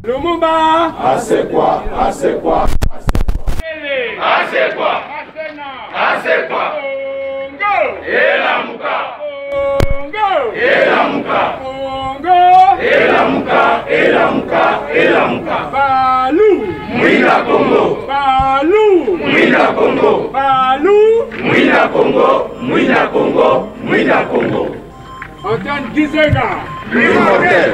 Lumumba. Assez quoi? Assez quoi? Assez quoi? Assez quoi? Congo. Elamuka. Congo. Elamuka. Congo. Elamuka. Elamuka. Elamuka. Balou. Mwina Congo. Balou. Mwina Congo. Balou. Mwina Congo. Mwina Congo. Mwina Congo. Antoine Gizenga. Immortel.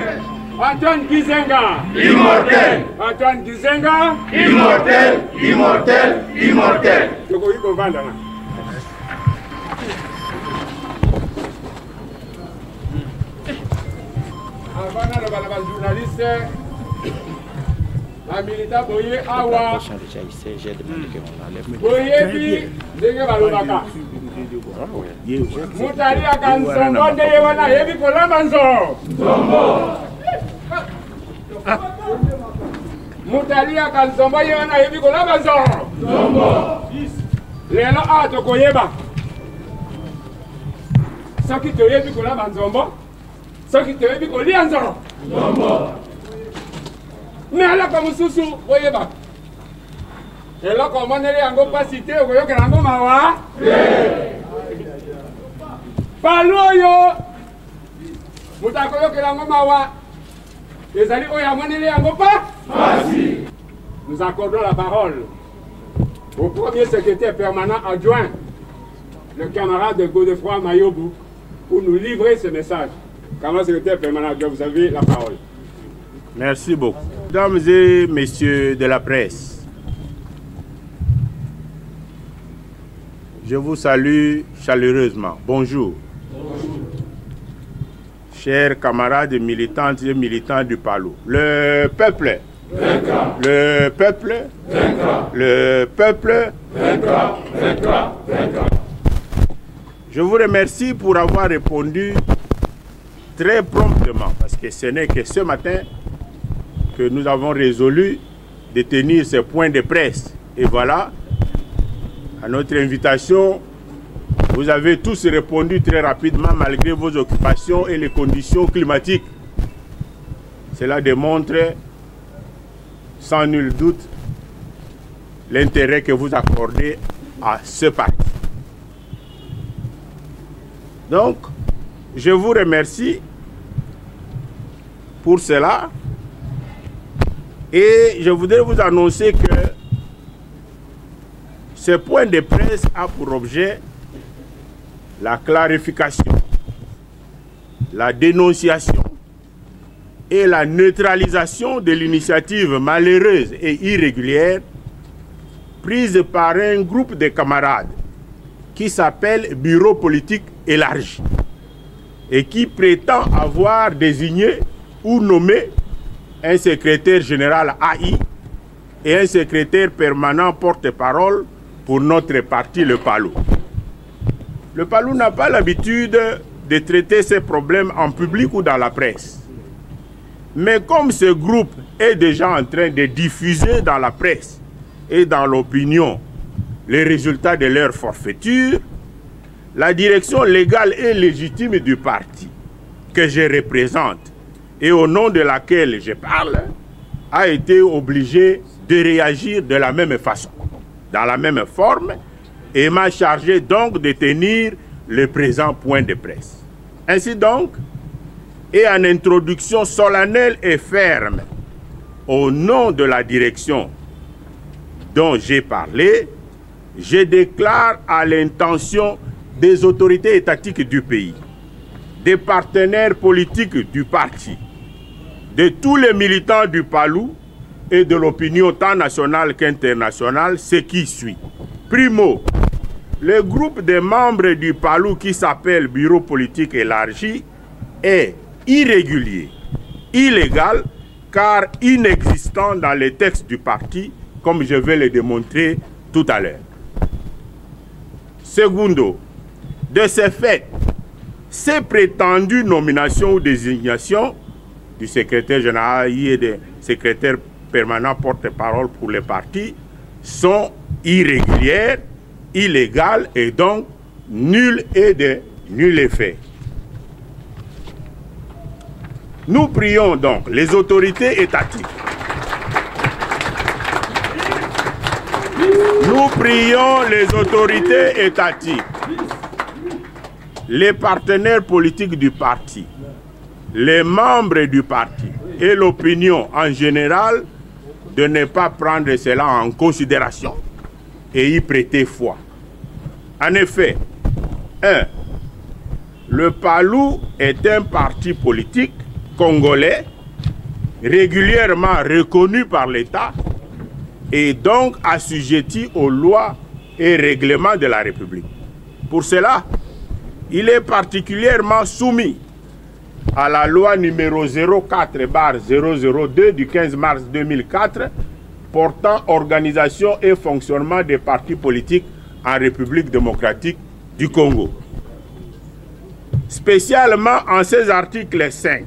Antoine Gizenga. Immortel. Antoine Gizenga. Immortel. Immortel. Immortel. Toko iko vanda na. Avant de la journaliste, la militaire Boye Awa. Boye bi denge balobaka. Mutali akansongo ndeye wana yebi kolamba nzo. Zombo. Mutali akansongo ye wana yebi kolamba nzo. Zombo. Lelo tokoyeba. Soki toyebi kolamba nzombo. Soki toyebi kolia nzoro. Zombo. Mais alaka mususu oyeba. Eloko monele yango pasi te okoyokela yango mawa. Palu oyo moto akoyokela yango mawa ezali oyo amoneli yango pasi. Nous accordons la parole au premier secrétaire permanent adjoint, le camarade Godefroy Mayobu, pour nous livrer ce message. Camarade secrétaire permanent adjoint, vous avez la parole. Merci beaucoup. Mesdames et messieurs de la presse, je vous salue chaleureusement. Bonjour. Bonjour. Chers camarades militantes et militants du Palou, le peuple, vaincra. Le peuple, vaincra. Le peuple, vaincra. Vaincra. Vaincra. Je vous remercie pour avoir répondu très promptement, parce que ce n'est que ce matin que nous avons résolu de tenir ce point de presse. Et voilà, à notre invitation, vous avez tous répondu très rapidement malgré vos occupations et les conditions climatiques. Cela démontre sans nul doute l'intérêt que vous accordez à ce parti. Donc, je vous remercie pour cela. Et je voudrais vous annoncer que ce point de presse a pour objet la clarification, la dénonciation et la neutralisation de l'initiative malheureuse et irrégulière prise par un groupe de camarades qui s'appelle Bureau politique élargi et qui prétend avoir désigné ou nommé un secrétaire général AI et un secrétaire permanent porte-parole pour notre parti, le Palou. Le Palou n'a pas l'habitude de traiter ses problèmes en public ou dans la presse. Mais comme ce groupe est déjà en train de diffuser dans la presse et dans l'opinion les résultats de leur forfaiture, la direction légale et légitime du parti que je représente et au nom de laquelle je parle, a été obligé de réagir de la même façon, dans la même forme, et m'a chargé donc de tenir le présent point de presse. Ainsi donc, et en introduction solennelle et ferme, au nom de la direction dont j'ai parlé, je déclare à l'intention des autorités étatiques du pays, des partenaires politiques du parti, de tous les militants du Palou et de l'opinion tant nationale qu'internationale, ce qui suit. Primo, le groupe des membres du Palou qui s'appelle Bureau politique élargi est irrégulier, illégal, car inexistant dans les textes du parti, comme je vais le démontrer tout à l'heure. Secondo, de ce fait, ces prétendues nominations ou désignations du secrétaire général et des secrétaires permanents porte-parole pour les partis sont irrégulières, illégales et donc nulles et de nul effet. Nous prions donc les autorités étatiques Nous prions les autorités étatiques, les partenaires politiques du parti, les membres du parti et l'opinion en général de ne pas prendre cela en considération et y prêter foi. En effet, 1. Le PALU est un parti politique congolais régulièrement reconnu par l'État et donc assujetti aux lois et règlements de la République. Pour cela, il est particulièrement soumis à la loi numéro 04/002 du 15 mars 2004 portant organisation et fonctionnement des partis politiques en République démocratique du Congo. Spécialement en ces articles 5,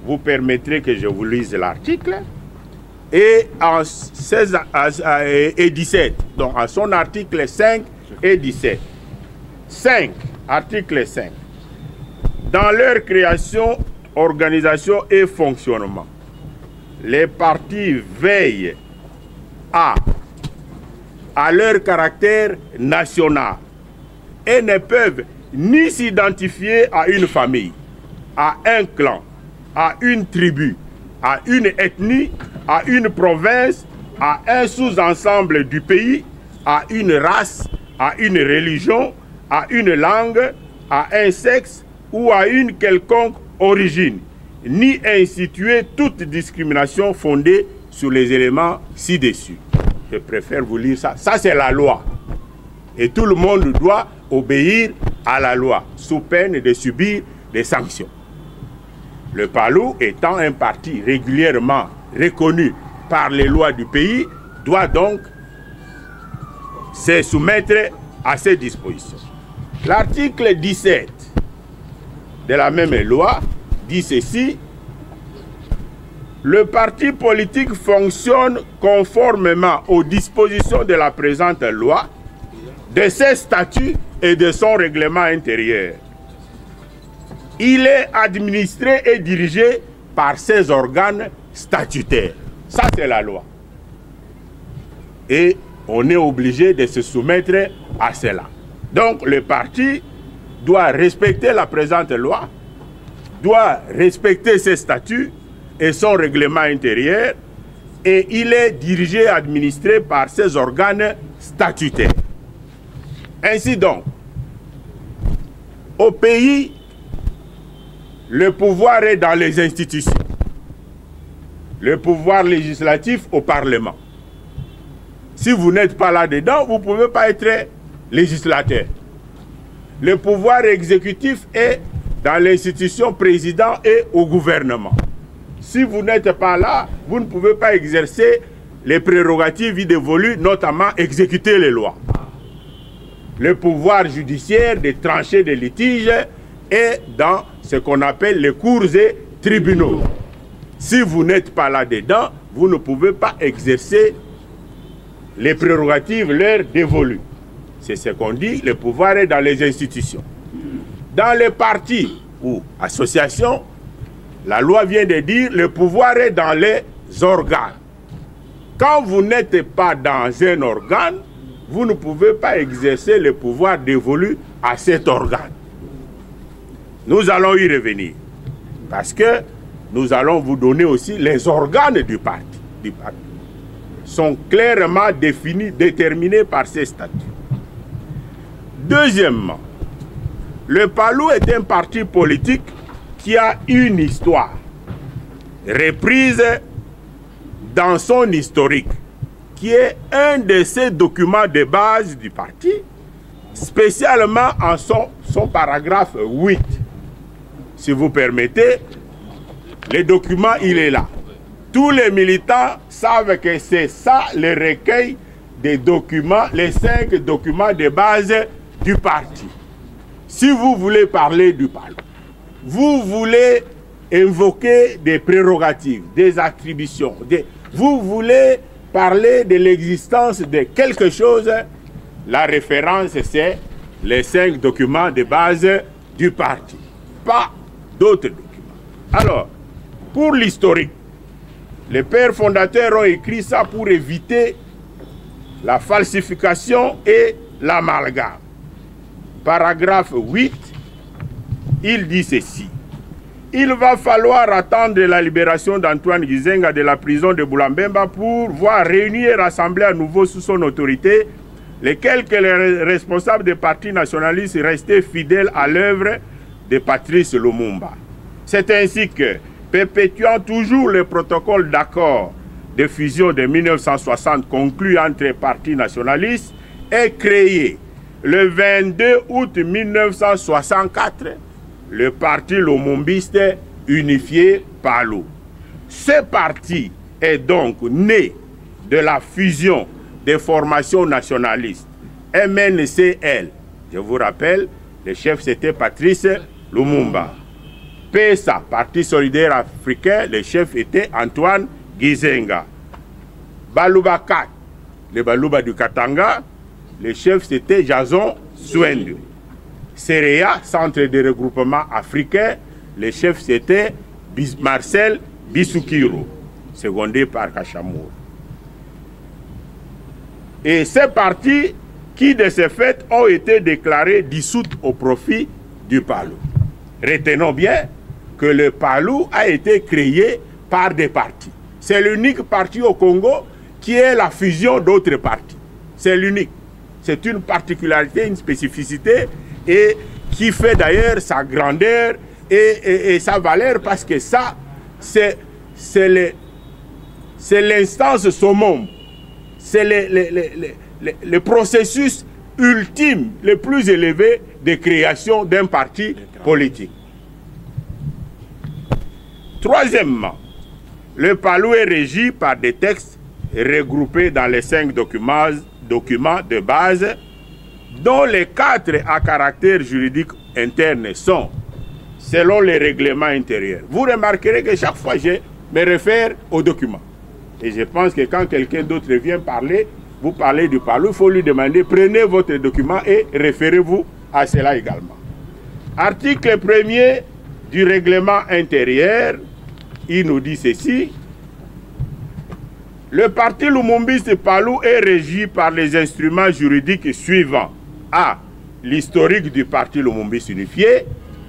vous permettrez que je vous lise l'article, et en 16 et 17, donc à son article 5 et 17. 5, article 5. Dans leur création, organisation et fonctionnement, les partis veillent à leur caractère national et ne peuvent ni s'identifier à une famille, à un clan, à une tribu, à une ethnie, à une province, à un sous-ensemble du pays, à une race, à une religion, à une langue, à un sexe ou à une quelconque origine, ni instituer toute discrimination fondée sur les éléments ci-dessus. Je préfère vous lire ça. Ça, c'est la loi. Et tout le monde doit obéir à la loi, sous peine de subir des sanctions. Le PALU, étant un parti régulièrement reconnu par les lois du pays, doit donc se soumettre à ces dispositions. L'article 17 de la même loi dit ceci: le parti politique fonctionne conformément aux dispositions de la présente loi, de ses statuts et de son règlement intérieur. Il est administré et dirigé par ses organes statutaires. Ça, c'est la loi. Et on est obligé de se soumettre à cela. Donc, le parti doit respecter la présente loi, doit respecter ses statuts et son règlement intérieur, et il est dirigé et administré par ses organes statutaires. Ainsi donc, au pays, le pouvoir est dans les institutions. Le pouvoir législatif au Parlement. Si vous n'êtes pas là-dedans, vous ne pouvez pas être législateur. Le pouvoir exécutif est dans l'institution président et au gouvernement. Si vous n'êtes pas là, vous ne pouvez pas exercer les prérogatives dévolues, notamment exécuter les lois. Le pouvoir judiciaire de trancher des litiges est dans ce qu'on appelle les cours et tribunaux. Si vous n'êtes pas là-dedans, vous ne pouvez pas exercer les prérogatives leur dévolues. C'est ce qu'on dit, le pouvoir est dans les institutions. Dans les partis ou associations, la loi vient de dire le pouvoir est dans les organes. Quand vous n'êtes pas dans un organe, vous ne pouvez pas exercer le pouvoir dévolu à cet organe. Nous allons y revenir. Parce que nous allons vous donner aussi les organes du parti. Sont clairement définis, déterminés par ces statuts. Deuxièmement, le PALU est un parti politique qui a une histoire reprise dans son historique, qui est un de ces documents de base du parti, spécialement en son paragraphe 8. Si vous permettez, le document, il est là. Tous les militants savent que c'est ça le recueil des documents, les 5 documents de base du parti. Si vous voulez parler du PALU, vous voulez invoquer des prérogatives, des attributions, vous voulez parler de l'existence de quelque chose, la référence c'est les 5 documents de base du parti, pas d'autres documents. Alors, pour l'historique, les pères fondateurs ont écrit ça pour éviter la falsification et l'amalgame. Paragraphe 8, il dit ceci. Il va falloir attendre la libération d'Antoine Gizenga de la prison de Boulambemba pour voir réunir et rassembler à nouveau sous son autorité les quelques responsables des partis nationalistes restés fidèles à l'œuvre de Patrice Lumumba. C'est ainsi que, perpétuant toujours le protocole d'accord de fusion de 1960 conclu entre les partis nationalistes, est créé le 22 août 1964 le parti lumumbiste unifié PALU. Ce parti est donc né de la fusion des formations nationalistes MNCL. Je vous rappelle, le chef c'était Patrice Lumumba. PESA, Parti solidaire africain, le chef était Antoine Gizenga. Baluba 4, le Baluba du Katanga, le chef c'était Jason Swende. CEREA, Centre de regroupement africain, le chef c'était Marcel Bissoukiro, secondé par Kachamour. Et ces partis qui, de ce fait, ont été déclarés dissoutes au profit du PALU. Retenons bien que le PALU a été créé par des partis. C'est l'unique parti au Congo qui est la fusion d'autres partis. C'est l'unique. C'est une particularité, une spécificité et qui fait d'ailleurs sa grandeur et sa valeur parce que ça, c'est l'instance summum. C'est le processus ultime, le plus élevé de création d'un parti politique. Troisièmement, le PALU est régi par des textes regroupés dans les 5 documents de base dont les 4 à caractère juridique interne sont, selon les règlements intérieurs. Vous remarquerez que chaque fois, je me réfère aux documents. Et je pense que quand quelqu'un d'autre vient parler, vous parlez du PALU, il faut lui demander, prenez votre document et référez-vous à cela également. Article 1er du règlement intérieur, il nous dit ceci. Le parti lumumbiste PALU est régi par les instruments juridiques suivants. A. L'historique du parti lumumbiste unifié.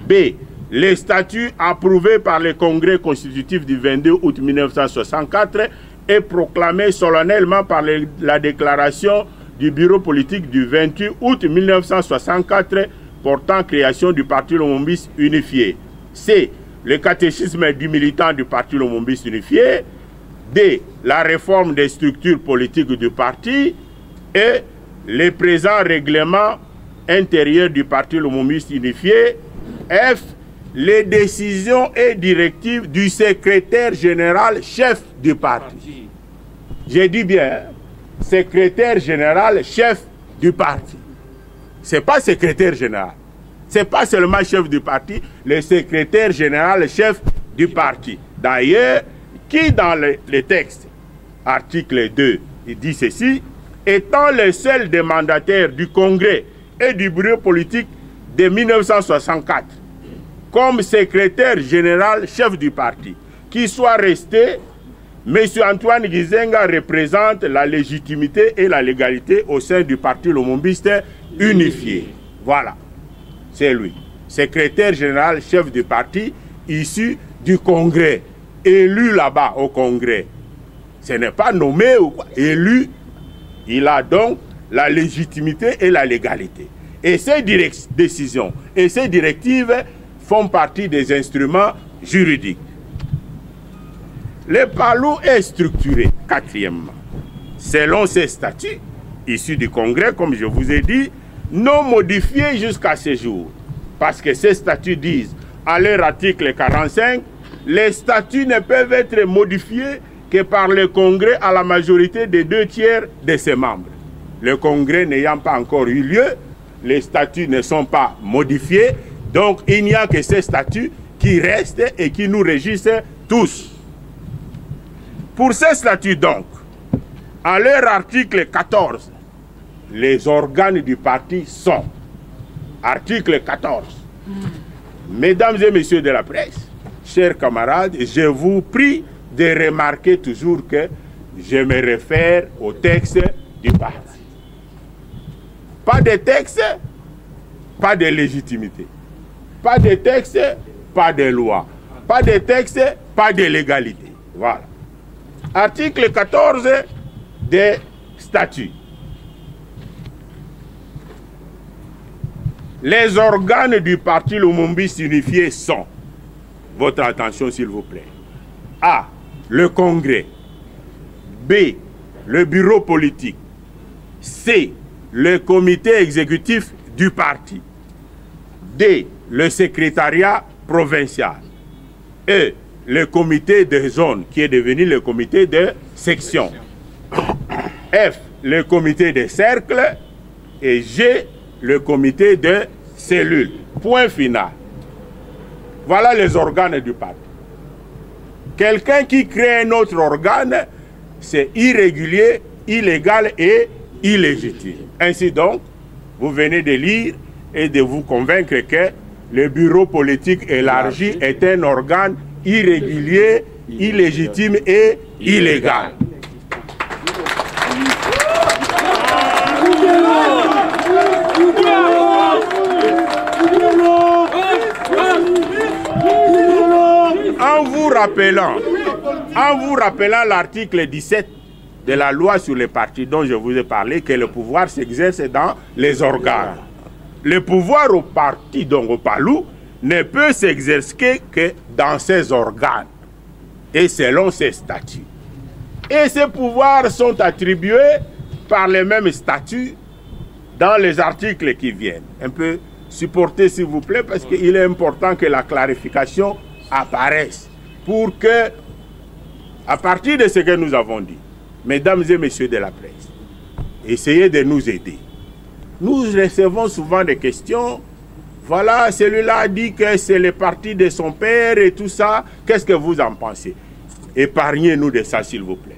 B. Les statuts approuvés par le congrès constitutif du 22 août 1964 et proclamés solennellement par la déclaration du bureau politique du 28 août 1964 portant création du parti lumumbiste unifié. C. Le catéchisme du militant du parti lumumbiste unifié. D. La réforme des structures politiques du parti. Et les présents règlements intérieurs du parti lumumbiste unifié. F. Les décisions et directives du secrétaire général chef du parti. J'ai dit bien, secrétaire général chef du parti. Ce n'est pas secrétaire général. Ce n'est pas seulement chef du parti, le secrétaire général chef du parti. D'ailleurs, qui dans le texte, article 2, il dit ceci, étant le seul des mandataires du Congrès et du bureau politique de 1964, comme secrétaire général chef du parti, qui soit resté, M. Antoine Gizenga représente la légitimité et la légalité au sein du parti lumumbiste unifié. Voilà, c'est lui, secrétaire général chef du parti, issu du Congrès, élu là-bas au Congrès. Ce n'est pas nommé ou quoi, élu, il a donc la légitimité et la légalité. Et ces décisions et ces directives font partie des instruments juridiques. Le PALU est structuré, quatrièmement, selon ses statuts, issus du Congrès, comme je vous ai dit, non modifiés jusqu'à ce jour. Parce que ces statuts disent, à leur article 45, les statuts ne peuvent être modifiés que par le Congrès à la majorité des 2/3 de ses membres. Le Congrès n'ayant pas encore eu lieu, les statuts ne sont pas modifiés, donc il n'y a que ces statuts qui restent et qui nous régissent tous. Pour ces statuts donc, à leur article 14, les organes du parti sont, article 14, mesdames et messieurs de la presse, chers camarades, je vous prie de remarquer toujours que je me réfère au texte du parti. Pas de texte, pas de légitimité. Pas de texte, pas de loi. Pas de texte, pas de légalité. Voilà. Article 14 des statuts. Les organes du parti Lumumba unifié sont, votre attention s'il vous plaît, A. Le Congrès. B. Le bureau politique. C. Le comité exécutif du parti. D. Le secrétariat provincial. E. Le comité de zone qui est devenu le comité de section. F. Le comité de cercle. Et G. Le comité de cellule. Point final. Voilà les organes du parti. Quelqu'un qui crée un autre organe, c'est irrégulier, illégal et illégitime. Ainsi donc, vous venez de lire et de vous convaincre que le bureau politique élargi est un organe irrégulier, illégitime et illégal. En vous rappelant l'article 17 de la loi sur les partis dont je vous ai parlé, que le pouvoir s'exerce dans les organes. Le pouvoir au parti, donc au PALU, ne peut s'exercer que dans ses organes et selon ses statuts. Et ces pouvoirs sont attribués par les mêmes statuts dans les articles qui viennent. Un peu supporter s'il vous plaît, parce qu'il est important que la clarification apparaisse pour que, à partir de ce que nous avons dit, mesdames et messieurs de la presse, essayez de nous aider. Nous recevons souvent des questions. Voilà, celui-là a dit que c'est le parti de son père et tout ça. Qu'est-ce que vous en pensez? Épargnez-nous de ça, s'il vous plaît.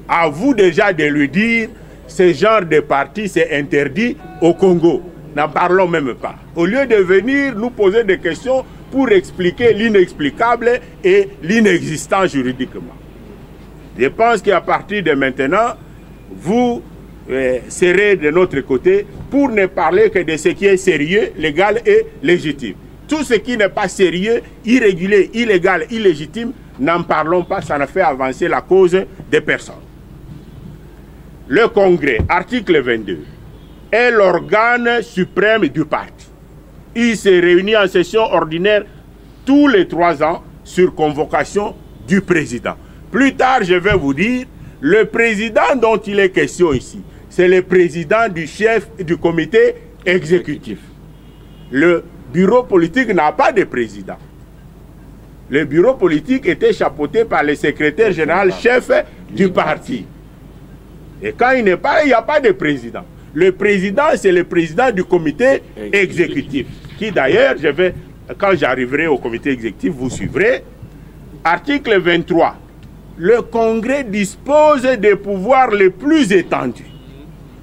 À vous déjà de lui dire, ce genre de parti, c'est interdit au Congo. N'en parlons même pas. Au lieu de venir nous poser des questions pour expliquer l'inexplicable et l'inexistant juridiquement. Je pense qu'à partir de maintenant, vous serez de notre côté pour ne parler que de ce qui est sérieux, légal et légitime. Tout ce qui n'est pas sérieux, irrégulier, illégal, illégitime, n'en parlons pas, ça ne fait avancer la cause des personnes. Le Congrès, article 22, est l'organe suprême du parti. Il se réunit en session ordinaire tous les 3 ans sur convocation du président. Plus tard, je vais vous dire, le président dont il est question ici, c'est le président du chef du comité exécutif. Le bureau politique n'a pas de président. Le bureau politique était chapeauté par le secrétaire général chef du parti. Et quand il n'est pas là, il n'y a pas de président. Le président, c'est le président du comité exécutif. Qui d'ailleurs, quand j'arriverai au comité exécutif, vous suivrez. Article 23. Le Congrès dispose des pouvoirs les plus étendus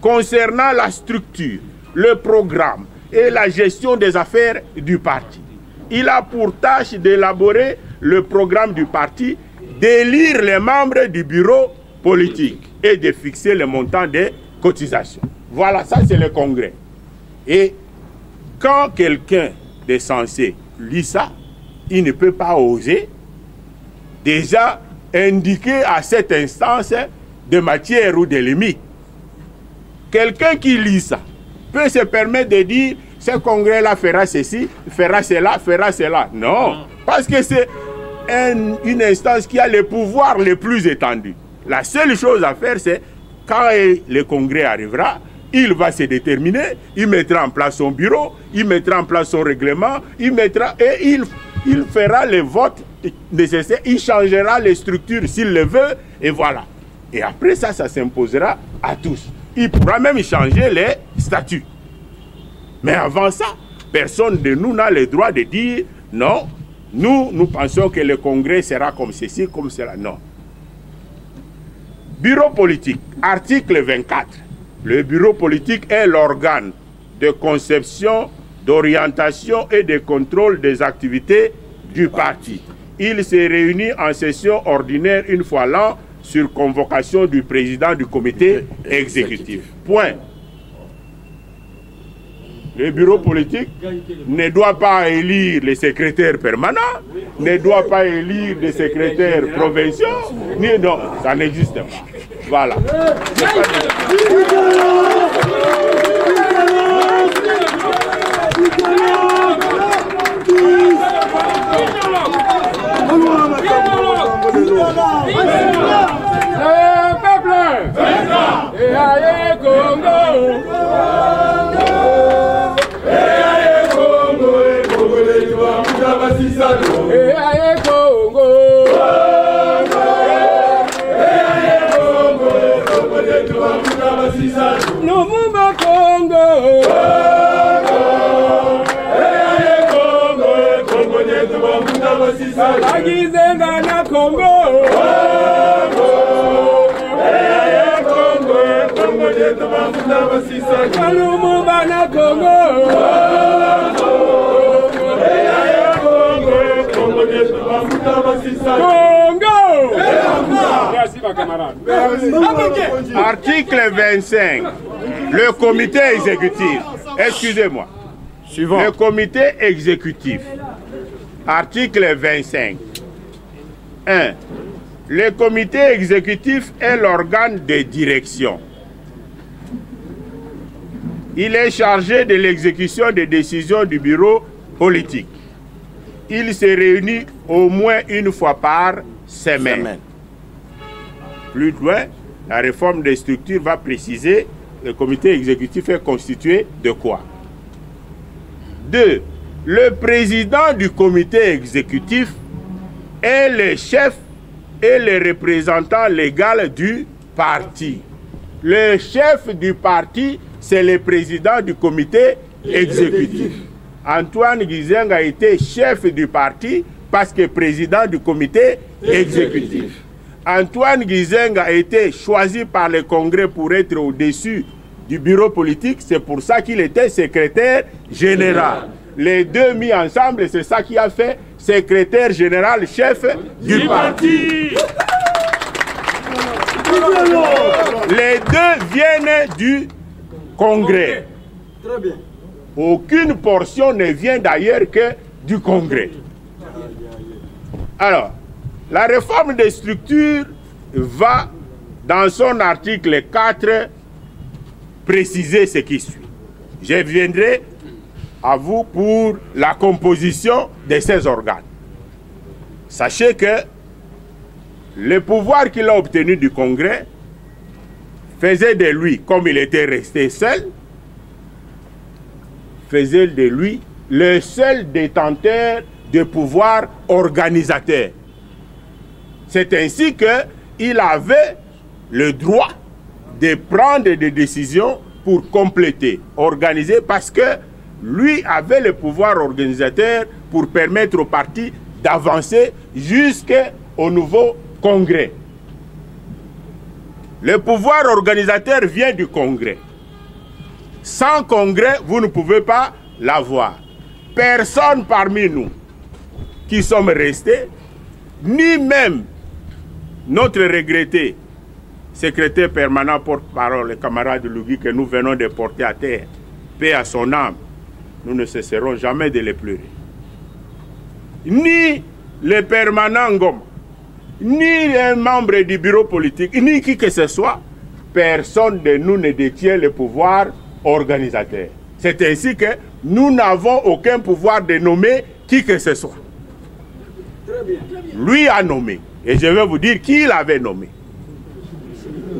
concernant la structure, le programme et la gestion des affaires du parti. Il a pour tâche d'élaborer le programme du parti, d'élire les membres du bureau politique et de fixer le montant des cotisations. Voilà, ça c'est le Congrès. Et quand quelqu'un de censé lit ça, il ne peut pas oser déjà indiquer à cette instance de matière ou de limite. Quelqu'un qui lit ça peut se permettre de dire ce congrès-là fera ceci, fera cela, fera cela. Non, parce que c'est une instance qui a les pouvoirs les plus étendus. La seule chose à faire, c'est quand le congrès arrivera, il va se déterminer, il mettra en place son bureau, il mettra en place son règlement, il fera les votes nécessaires, il changera les structures s'il le veut, et voilà. Et après ça, ça s'imposera à tous. Il pourra même changer les statuts. Mais avant ça, personne de nous n'a le droit de dire non, nous pensons que le congrès sera comme ceci, comme cela. Non. Bureau politique, article 24. Le bureau politique est l'organe de conception, d'orientation et de contrôle des activités du parti. Il se réunit en session ordinaire une fois l'an sur convocation du président du comité exécutif. Point. Le bureau politique ne doit pas élire les secrétaires permanents, ne doit pas élire les secrétaires provinciaux, ni non, ça n'existe pas. Voilà. Le peuple et aïe Congo. Merci ma camarade. Article 25. Le comité exécutif. Excusez-moi. Suivant. Le comité exécutif. Article 25. 1. Le comité exécutif est l'organe de direction. Il est chargé de l'exécution des décisions du bureau politique. Il se réunit au moins une fois par semaine. Plus loin, la réforme des structures va préciser le comité exécutif est constitué de quoi. 2. Le président du comité exécutif est le chef et le représentant légal du parti. Le chef du parti, c'est le président du comité exécutif. Antoine Gizenga a été chef du parti parce que président du comité exécutif. Antoine Gizenga a été choisi par le Congrès pour être au-dessus du bureau politique. C'est pour ça qu'il était secrétaire général. Les deux mis ensemble, c'est ça qui a fait secrétaire général chef du parti. Les deux viennent du Congrès. Très bien. Aucune portion ne vient d'ailleurs que du Congrès. Alors, la réforme des structures va, dans son article 4, préciser ce qui suit. Je viendrai à vous pour la composition de ces organes. Sachez que le pouvoir qu'il a obtenu du Congrès faisait de lui, comme il était resté seul, faisait de lui le seul détenteur de pouvoir organisateur. C'est ainsi qu'il avait le droit de prendre des décisions pour compléter, organiser, parce que lui avait le pouvoir organisateur pour permettre au parti d'avancer jusqu'au nouveau Congrès. Le pouvoir organisateur vient du Congrès. Sans Congrès, vous ne pouvez pas l'avoir. Personne parmi nous qui sommes restés, ni même notre regretté secrétaire permanent porte-parole, le camarade Lugui, que nous venons de porter à terre, paix à son âme, nous ne cesserons jamais de les pleurer. Ni le permanent Ngoma, ni un membre du bureau politique, ni qui que ce soit, personne de nous ne détient le pouvoir organisateur. C'est ainsi que nous n'avons aucun pouvoir de nommer qui que ce soit. Lui a nommé. Et je vais vous dire qui l'avait nommé.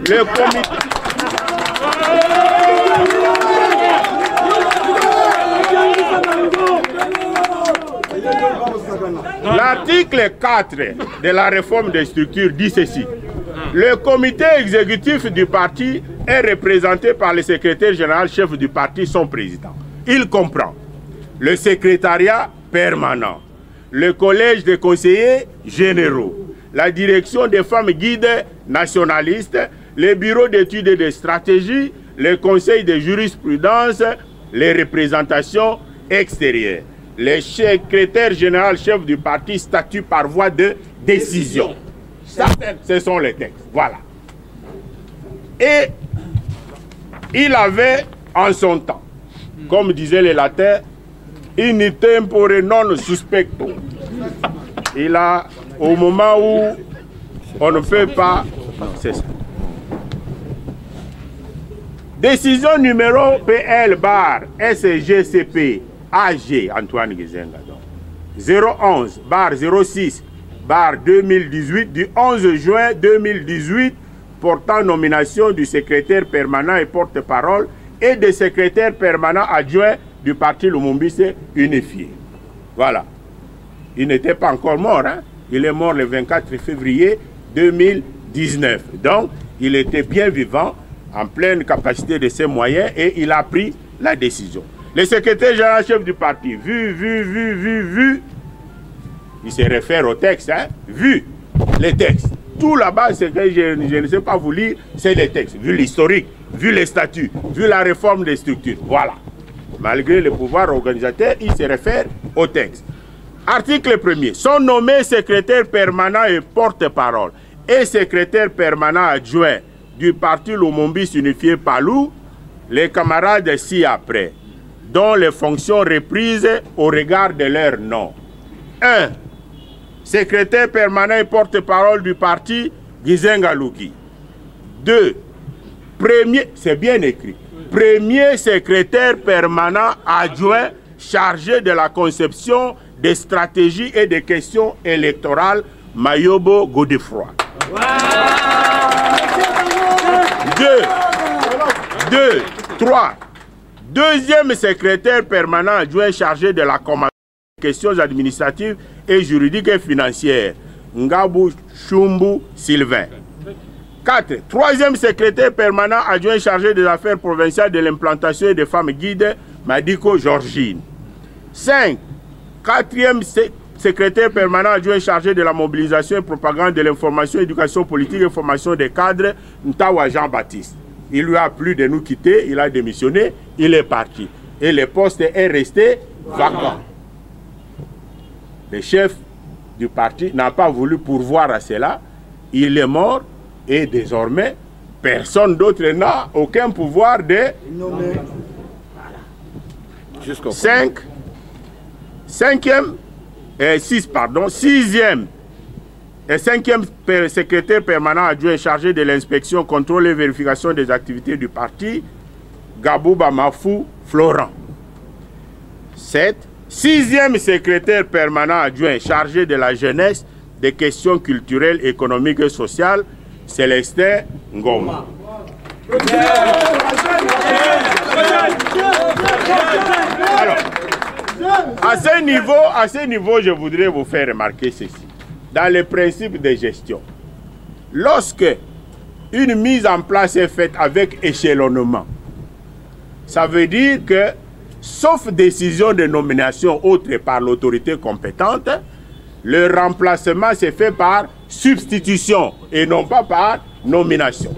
Le comité. L'article 4 de la réforme des structures dit ceci. Le comité exécutif du parti est représenté par le secrétaire général chef du parti, son président. Il comprend le secrétariat permanent, le collège des conseillers généraux, la direction des femmes guides nationalistes, les bureaux d'études et de stratégie, le conseil de jurisprudence, les représentations extérieures. Le secrétaire général chef du parti statue par voie de décision. Ça, ce sont les textes. Voilà. Et il avait en son temps, comme disaient les latins, in tempore non suspectum. Il a, au moment où on ne peut pas... Non, c'est ça. Décision numéro PL bar SGCP AG, Antoine Gizenga, 011 bar 06 bar 2018 du 11 juin 2018 portant nomination du secrétaire permanent et porte-parole et des secrétaires permanents adjoints du parti Lumumbiste unifié. Voilà. Il n'était pas encore mort, hein? Il est mort le 24 février 2019. Donc, il était bien vivant, en pleine capacité de ses moyens, et il a pris la décision. Le secrétaire général chef du parti, vu, il se réfère au texte, hein? Vu les textes. Tout là-bas, c'est que je ne sais pas vous lire, c'est les textes. Vu l'historique, vu les statuts, vu la réforme des structures. Voilà. Malgré le pouvoir organisateur, il se réfère au texte. Article 1er. Sont nommés secrétaire permanent et porte-parole et secrétaire permanent adjoint du parti Lumumbiste unifié Palou, les camarades ci-après, dont les fonctions reprises au regard de leur nom. 1. Secrétaire permanent et porte-parole du parti Gizenga Luki. 2. Premier, c'est bien écrit, premier secrétaire permanent adjoint chargé de la conception des stratégies et des questions électorales, Mayobo Godefroy. 3. Deuxième secrétaire permanent adjoint chargé de la questions administratives et juridiques et financières, Ngabou Chumbu Sylvain. 4. Troisième secrétaire permanent adjoint chargé des affaires provinciales de l'implantation et des femmes guides, Madiko Georgine. 5. Quatrième secrétaire permanent adjoint chargé de la mobilisation et propagande de l'information, éducation politique et formation des cadres, Ntawa Jean-Baptiste. Il lui a plu de nous quitter, il a démissionné, il est parti. Et le poste est resté vacant. Le chef du parti n'a pas voulu pourvoir à cela. Il est mort et désormais, personne d'autre n'a aucun pouvoir de nommer. Sixième et cinquième secrétaire permanent adjoint chargé de l'inspection, contrôle et vérification des activités du parti, Gabouba Mafou Florent. 7. Sixième secrétaire permanent adjoint chargé de la jeunesse, des questions culturelles, économiques et sociales, Célestin Ngoma. Alors, à ce niveau, je voudrais vous faire remarquer ceci. Dans les principes de gestion, lorsque une mise en place est faite avec échelonnement, ça veut dire que, sauf décision de nomination autre par l'autorité compétente, le remplacement se fait par substitution et non pas par nomination.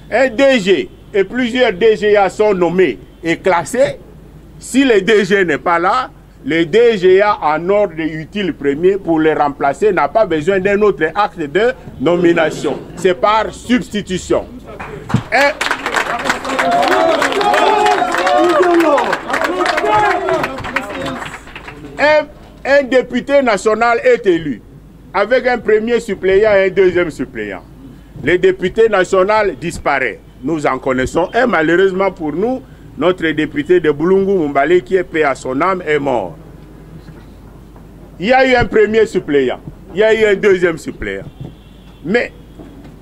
Un DG et plusieurs DGA sont nommés et classés. Si le DG n'est pas là, le DGA en ordre utile premier pour le remplacer n'a pas besoin d'un autre acte de nomination. C'est par substitution. Un député national est élu avec un premier suppléant et un deuxième suppléant. Le député national disparaît. Nous en connaissons un, malheureusement pour nous, notre député de Boulungu Mumbale, qui est paix à son âme, est mort. Il y a eu un premier suppléant, il y a eu un deuxième suppléant. Mais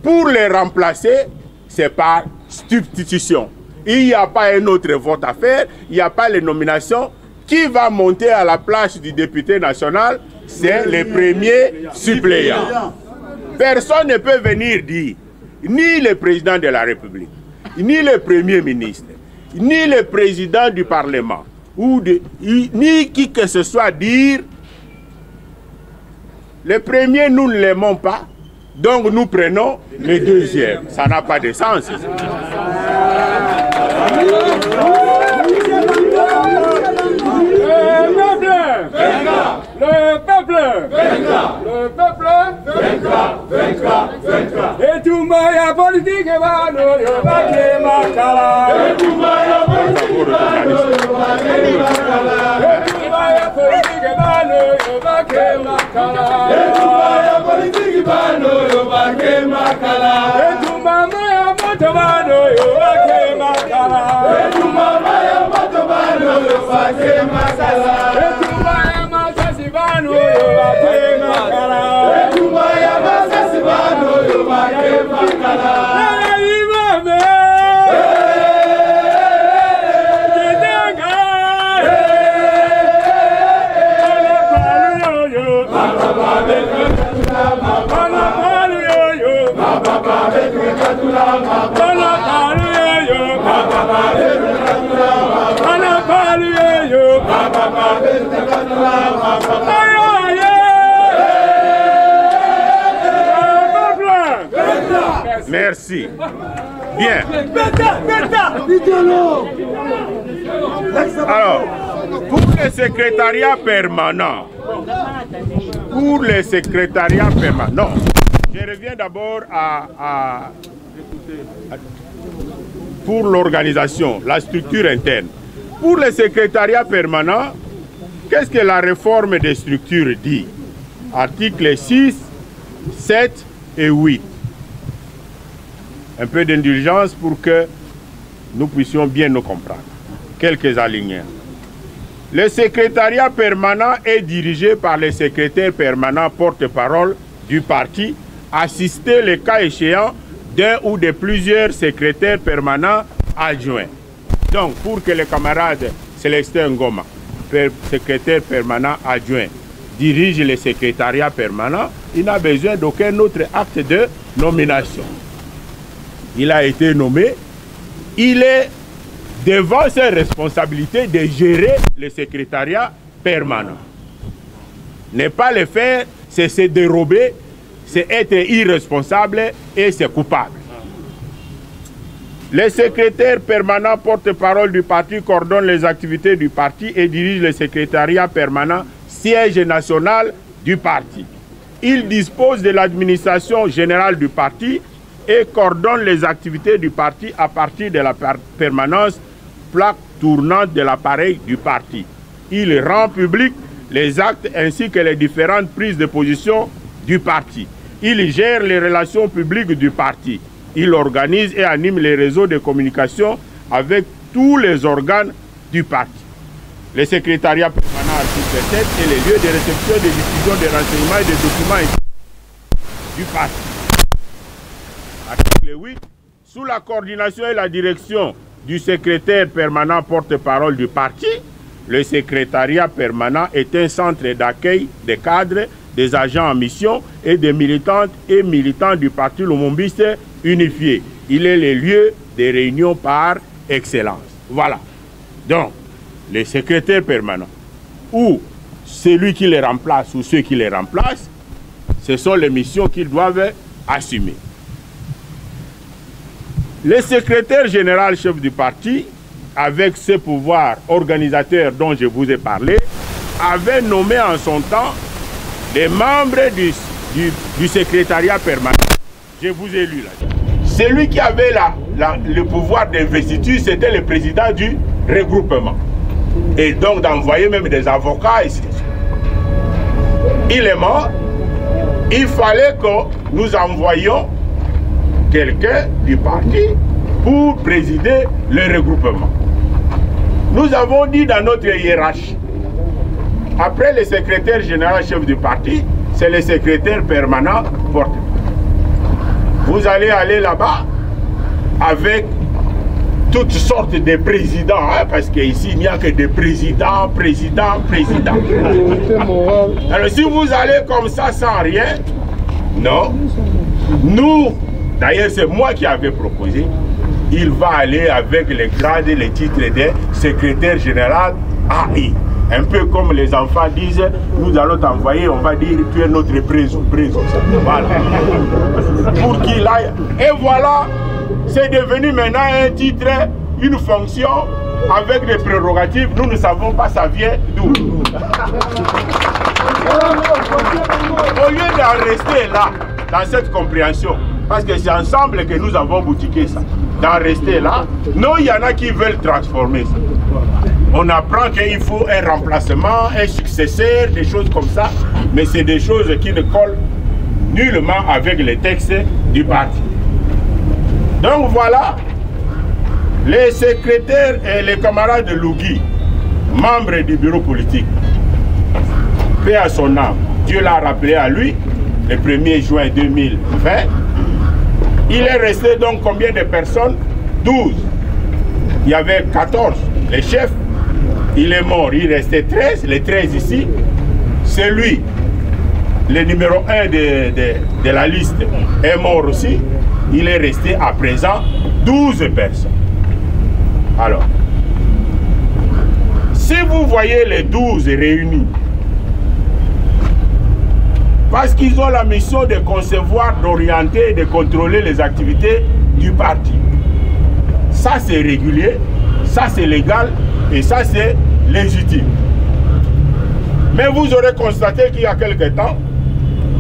pour les remplacer, c'est par substitution. Il n'y a pas un autre vote à faire, il n'y a pas les nominations. Qui va monter à la place du député national? C'est le premier suppléant. Personne ne peut venir dire, ni le président de la République, ni le premier ministre, ni le président du Parlement, ni qui que ce soit dire, le premier, nous ne l'aimons pas, donc nous prenons le deuxième. Ça n'a pas de sens. Le peuple vaincra. Le peuple vaincra. politique bano yo bake makala. Etumba ya politique bano yo bake makala. Etumba ya politique bano yo bake makala. Etumba ya politique bano yo bake makala. Etumba ya moto bano yo bake makala. Etumba ya moto bano yo bake makala. Etumba ya masasi bano yo bake makala. Etumba ya masasi bano yo bake makala. Merci. Bien. Alors, pour le secrétariat permanent, je reviens d'abord pour l'organisation, la structure interne. Pour le secrétariat permanent, qu'est-ce que la réforme des structures dit? Articles 6, 7 et 8. Un peu d'indulgence pour que nous puissions bien nous comprendre. Quelques alinéas. Le secrétariat permanent est dirigé par le secrétaire permanent porte-parole du parti, assisté le cas échéant d'un ou de plusieurs secrétaires permanents adjoints. Donc, pour que le camarade Célestin Ngoma, secrétaire permanent adjoint, dirige le secrétariat permanent, il n'a besoin d'aucun autre acte de nomination. Il a été nommé, il est devant ses responsabilités de gérer le secrétariat permanent. Ne pas le faire, c'est se dérober, c'est être irresponsable et c'est coupable. Le secrétaire permanent porte-parole du parti coordonne les activités du parti et dirige le secrétariat permanent siège national du parti. Il dispose de l'administration générale du parti et coordonne les activités du parti à partir de la permanence plaque tournante de l'appareil du parti. Il rend public les actes ainsi que les différentes prises de position du parti. Il gère les relations publiques du parti. Il organise et anime les réseaux de communication avec tous les organes du parti. Le secrétariat permanent article 7 est le lieu de réception des diffusions de renseignements et des documents du parti. Article 8. Sous la coordination et la direction du secrétaire permanent porte-parole du parti, le secrétariat permanent est un centre d'accueil des cadres, des agents en mission et des militantes et militants du parti lumumbiste unifié. Il est le lieu des réunions par excellence. Voilà. Donc, les secrétaires permanents ou celui qui les remplace ou ceux qui les remplacent, ce sont les missions qu'ils doivent assumer. Le secrétaire général chef du parti, avec ses pouvoirs organisateurs dont je vous ai parlé, avait nommé en son temps les membres du secrétariat permanent. Je vous ai lu là. Celui qui avait le pouvoir d'investiture, c'était le président du regroupement. Et donc d'envoyer même des avocats ici. Il est mort. Il fallait que nous envoyions quelqu'un du parti pour présider le regroupement. Nous avons dit dans notre hiérarchie, après le secrétaire général chef du parti, c'est le secrétaire permanent porte. Vous allez aller là-bas avec toutes sortes de présidents, hein, parce qu'ici il n'y a que des présidents. Alors si vous allez comme ça sans rien, non, nous, d'ailleurs c'est moi qui avais proposé, il va aller avec les grades et les titres de secrétaire général AI. Un peu comme les enfants disent, nous allons t'envoyer, on va dire, tu es notre président. Voilà. Pour qu'il aille. Et voilà, c'est devenu maintenant un titre, une fonction, avec des prérogatives. Nous ne savons pas ça vient d'où. Au lieu d'en rester là, dans cette compréhension, Parce que c'est ensemble que nous avons boutiqué ça. D'en rester là. Non, il y en a qui veulent transformer ça. On apprend qu'il faut un remplacement, un successeur, des choses comme ça. Mais c'est des choses qui ne collent nullement avec les textes du parti. Donc voilà, les secrétaires et les camarades de Lougui, membres du bureau politique, paix à son âme, Dieu l'a rappelé à lui, le 1er juin 2020. Il est resté donc combien de personnes? 12. Il y avait 14, les chefs. Il est mort, il restait 13, les 13 ici. C'est lui, le numéro 1 de la liste, est mort aussi. Il est resté à présent 12 personnes. Alors, si vous voyez les 12 réunis, parce qu'ils ont la mission de concevoir, d'orienter et de contrôler les activités du parti. Ça c'est régulier, ça c'est légal et ça c'est légitime. Mais vous aurez constaté qu'il y a quelque temps,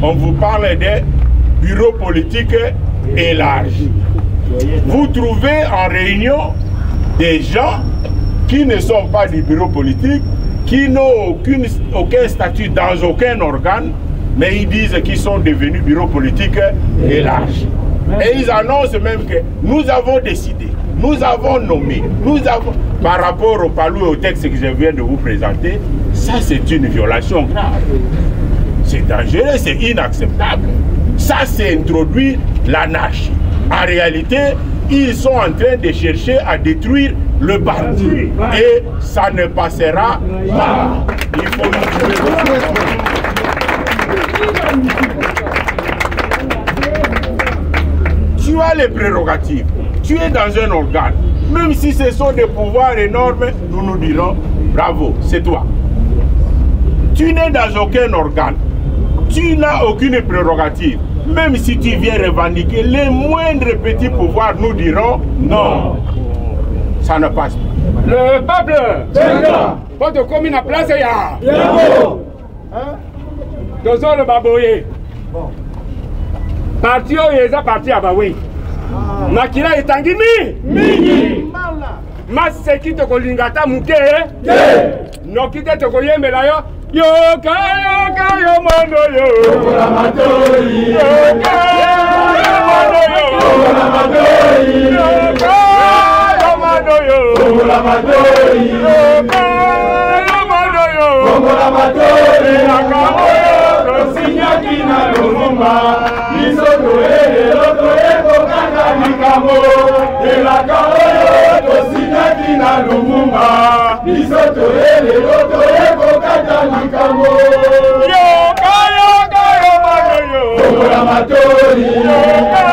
on vous parle des bureaux politiques élargis. Vous trouvez en réunion des gens qui ne sont pas du bureau politique, qui n'ont aucun statut dans aucun organe, mais ils disent qu'ils sont devenus bureau politique élargi. Et ils annoncent même que nous avons décidé, nous avons nommé, nous avons... Par rapport au palou et au texte que je viens de vous présenter, ça c'est une violation grave. C'est dangereux, c'est inacceptable. Ça c'est introduire l'anarchie. En réalité, ils sont en train de chercher à détruire le parti. Et ça ne passera pas. Il faut nous trouver. Tu as les prérogatives. Tu es dans un organe. Même si ce sont des pouvoirs énormes, nous nous dirons bravo, c'est toi. Tu n'es dans aucun organe. Tu n'as aucune prérogative. Même si tu viens revendiquer les moindres petits pouvoirs, nous dirons non. Ça ne passe pas. Le peuple, votre commune à place, il y a. Dozo le baboye. Parti au yeza parti à Bawe. Makila etangini. Mingi. Maseki to kolingata muke. Nokite to koyembela yo. Yoka yo mando yo. Yoka yo mando yo. Yoka yo mando yo. Yoka yo mando yo. Sinyakina lumumba, isoto eloto eko kaka mikambo. Elaka oyo sinyakina lumumba, isoto eloto eko kaka mikambo. Yoka yo mano yo, omola matori. Yoka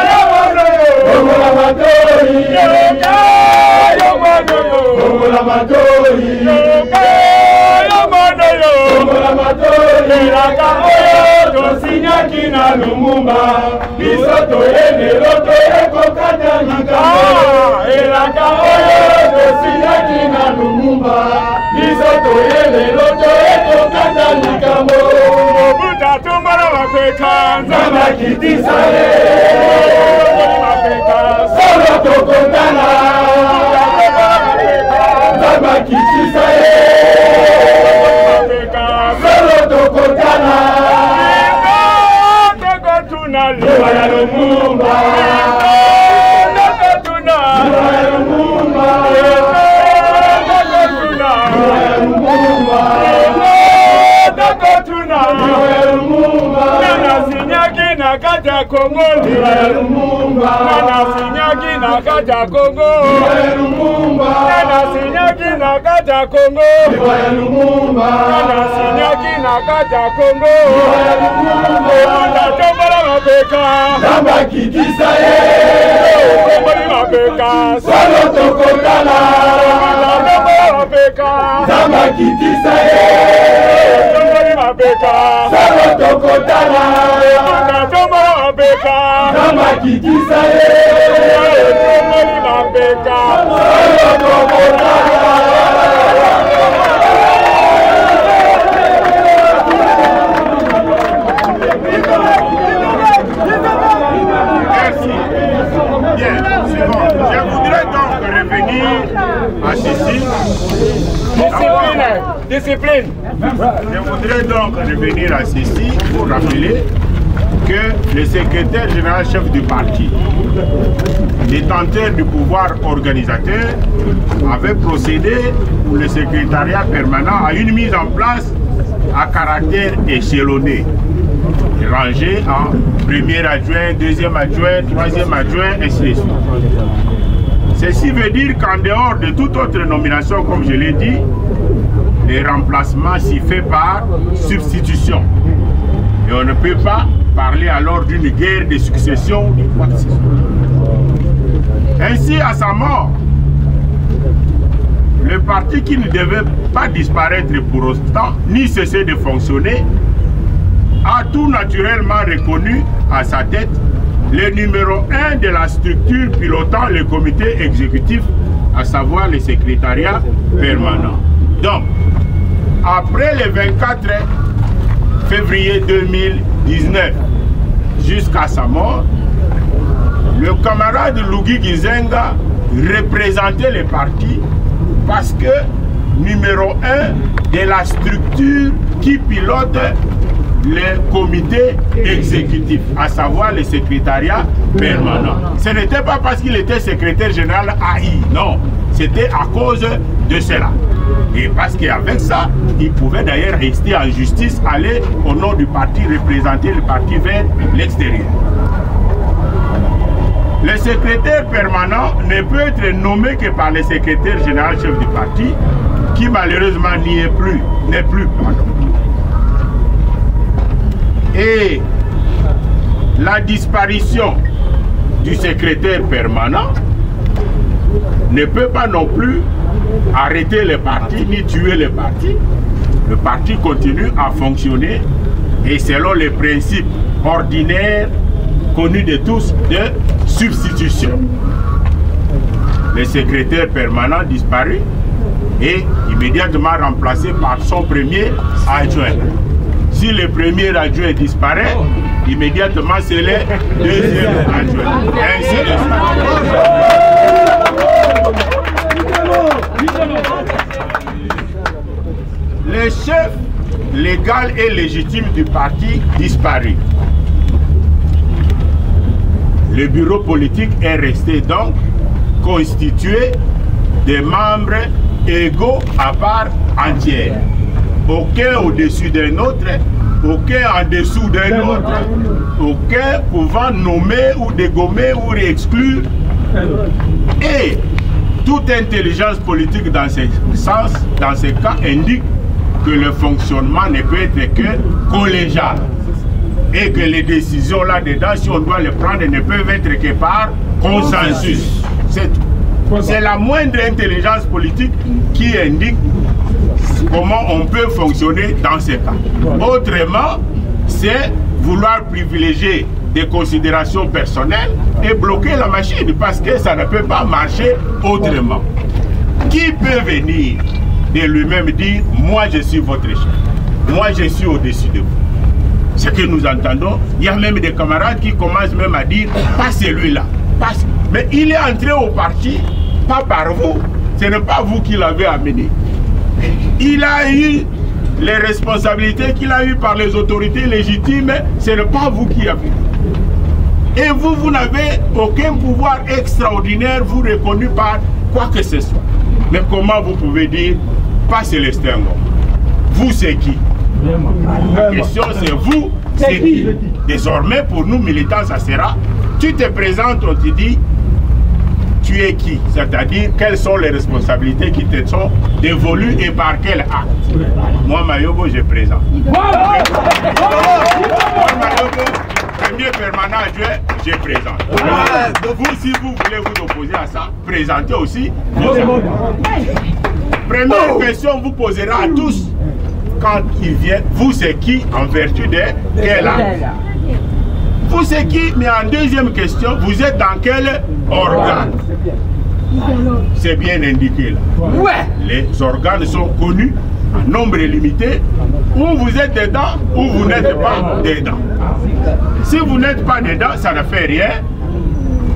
yo mano yo, omola matori. Yoka yo mano yo, omola matori. Yoka yo mano yo, omola matori. Elaka oyo tosinyakina lumumba, bisoto eloto eko kaka mikambo. Elaka oyo tosinyakina lumumba, bisoto eloto eko kaka mikambo. Obuta tumbala mapeka, nzamba kitisa ye. Solo tokotana, nzamba kitisa ye. Liwa ya lumumba, liwa ya lumumba, nana sinyaki na kata Kongo, liwa ya lumumba, nana sinyaki na kata Kongo, liwa ya lumumba, nana sinyaki na kata Kongo, liwa ya lumumba, nana sinyaki na kata Kongo, liwa ya lumumba. Zamba kitisa ye, solo tokotana. Zamba kitisa ye, solo tokotana. Zamba kitisa ye, solo tokotana. discipline. Je voudrais donc revenir à ceci pour rappeler que le secrétaire général chef du parti, détenteur du pouvoir organisateur, avait procédé pour le secrétariat permanent à une mise en place à caractère échelonné, rangé en premier adjoint, deuxième adjoint, troisième adjoint, ainsi de suite. Ceci veut dire qu'en dehors de toute autre nomination, comme je l'ai dit, les remplacements s'y fait par substitution. Et on ne peut pas parler alors d'une guerre de succession ni quoi que ce soit. Ainsi, à sa mort, le parti qui ne devait pas disparaître pour autant, ni cesser de fonctionner, a tout naturellement reconnu à sa tête le numéro 1 de la structure pilotant le comité exécutif, à savoir le secrétariat permanent. Donc, après le 24 février 2019, jusqu'à sa mort, le camarade Lugui Gizenga représentait le parti parce que numéro 1 de la structure qui pilote le comité exécutif, à savoir le secrétariat permanent. Ce n'était pas parce qu'il était secrétaire général AI, non, c'était à cause de cela. Et parce qu'avec ça, il pouvait d'ailleurs rester en justice, aller au nom du parti, représenter le parti vers l'extérieur. Le secrétaire permanent ne peut être nommé que par le secrétaire général chef du parti, qui malheureusement n'y est plus, n'est plus, pardon. Et la disparition du secrétaire permanent ne peut pas non plus arrêter le parti ni tuer le parti. Le parti continue à fonctionner et selon les principes ordinaires connus de tous de substitution. Le secrétaire permanent disparu et immédiatement remplacé par son premier adjoint. Si le premier adjoint disparaît, immédiatement c'est le deuxième adjoint. Ainsi de suite. Le chef légal et légitime du parti disparu. Le bureau politique est resté donc constitué de membres égaux à part entière. Aucun au-dessus d'un autre, aucun en dessous d'un autre, aucun pouvant nommer ou dégommer ou réexclure. Et toute intelligence politique dans ce sens, dans ce cas, indique que le fonctionnement ne peut être que collégial. Et que les décisions là-dedans, si on doit les prendre, ne peuvent être que par consensus. C'est tout. C'est la moindre intelligence politique qui indique comment on peut fonctionner dans ce cas. Autrement, c'est vouloir privilégier des considérations personnelles et bloquer la machine parce que ça ne peut pas marcher autrement. Qui peut venir de lui-même dire « Moi, je suis votre chef. Moi, je suis au-dessus de vous ». Ce que nous entendons, il y a même des camarades qui commencent même à dire « Pas celui-là. » Mais il est entré au parti, pas par vous. Ce n'est pas vous qui l'avez amené. Il a eu les responsabilités qu'il a eues par les autorités légitimes, ce n'est pas vous qui avez. Et vous, vous n'avez aucun pouvoir extraordinaire, vous reconnu par quoi que ce soit. Mais comment vous pouvez dire, pas Célestin Ngom? Vous, c'est qui? La question, c'est vous, c'est qui? Désormais, pour nous militants, ça sera, tu te présentes, on te dit, tu es qui? C'est-à-dire, quelles sont les responsabilités qui te sont dévolues et par quel acte? Moi, Mayobo, je présente. Moi, Mayobo, premier permanent adjoint, je présente. Vous, si vous voulez vous opposer à ça, présentez aussi. Première question, vous posera à tous quand il vient. Vous, c'est qui en vertu de quel acte? Vous, c'est qui? Mais en deuxième question, vous êtes dans quel organe? C'est bien indiqué là. Ouais. Les organes sont connus en nombre limité. Ou vous êtes dedans, ou vous n'êtes pas dedans. Si vous n'êtes pas dedans, ça ne fait rien.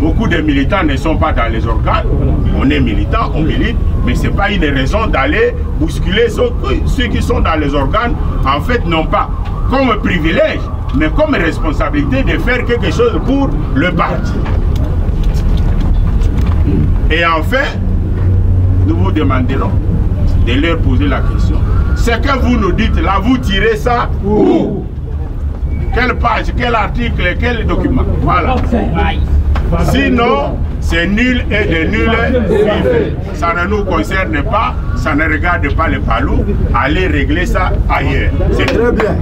Beaucoup de militants ne sont pas dans les organes. On est militant, on milite, mais ce n'est pas une raison d'aller bousculer ceux qui sont dans les organes, en fait, non pas comme privilège, mais comme responsabilité de faire quelque chose pour le parti. Et enfin, nous vous demanderons de leur poser la question. Ce que vous nous dites là, vous tirez ça où? Quelle page, quel article, quel document? Voilà. Sinon, c'est nul et de nul. Ça ne nous concerne pas, ça ne regarde pas les palous. Allez régler ça ailleurs. C'est très bien.